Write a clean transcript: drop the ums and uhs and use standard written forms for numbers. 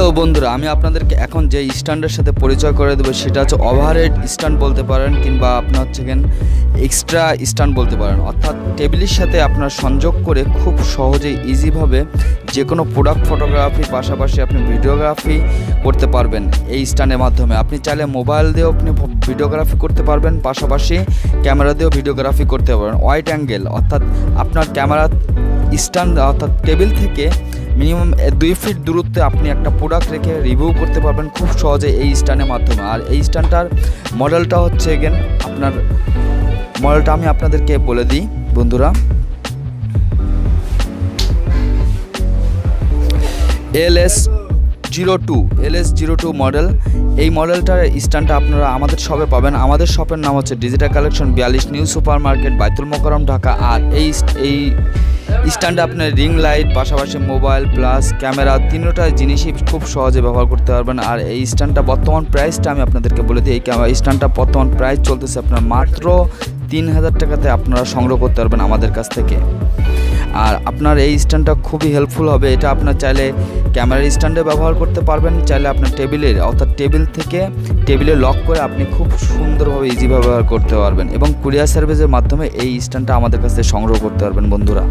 Hello বন্ধুরা, আমি আপনাদেরকে এখন যে স্ট্যান্ডের সাথে পরিচয় করে দেবো সেটা হচ্ছে ওভারহেড স্ট্যান্ড বলতে পারেন, কিংবা আপনার হচ্ছে এক্সট্রা স্ট্যান্ড বলতে পারেন। অর্থাৎ টেবিলের সাথে আপনার সংযোগ করে খুব সহজেই ইজিভাবে যে কোনো প্রোডাক্ট ফটোগ্রাফি পাশাপাশি আপনি ভিডিওগ্রাফি করতে পারবেন এই স্ট্যান্ডের মাধ্যমে। আপনি চাইলে মোবাইল দিয়েও আপনি ভিডিওগ্রাফি করতে পারবেন, পাশাপাশি ক্যামেরা দিয়েও ভিডিওগ্রাফি করতে পারবেন। ওয়াইড অ্যাঙ্গেল অর্থাৎ আপনার ক্যামেরা স্ট্যান্ড অর্থাৎ টেবিল থেকে মিনিমাম 2 ফিট দূরত্বে আপনি একটা প্রোডাক্ট রেখে রিভিউ করতে পারবেন খুব সহজে এই স্ট্যান্ডের মাধ্যমে। আর এই স্ট্যান্ডটার মডেলটা হচ্ছে আপনার মডেলটা আমি আপনাদেরকে বলে দিই বন্ধুরা, LS02 মডেল। এই মডেলটার স্ট্যান্ডটা আপনারা আমাদের শপে পাবেন। আমাদের শপের নাম হচ্ছে digital collection 42 new super market, বাইতুল মোকাররম, ঢাকা। আর এই স্ট্যান্ডে আপনার রিং লাইট পাশাপাশি মোবাইল প্লাস ক্যামেরা তিনটা জিনিসই খুব সহজে ব্যবহার করতে পারবেন। আর এই স্ট্যান্ডটা বর্তমান প্রাইসটা আমি আপনাদেরকে বলে দিই। এই স্ট্যান্ডটা বর্তমান প্রাইস চলতেছে আপনার মাত্র 3000 টাকাতে আপনারা সংগ্রহ করতে পারবেন আমাদের কাছ থেকে। আর আপনার এই স্ট্যান্ডটা খুবই হেল্পফুল হবে। এটা আপনার চাইলে ক্যামেরার স্ট্যান্ডে ব্যবহার করতে পারবেন, চাইলে আপনার টেবিলের অর্থাৎ টেবিলে লক করে আপনি খুব সুন্দরভাবে ইজিভাবে ব্যবহার করতে পারবেন, এবং কুরিয়ার সার্ভিসের মাধ্যমে এই স্ট্যান্ডটা আমাদের কাছে সংগ্রহ করতে পারবেন বন্ধুরা।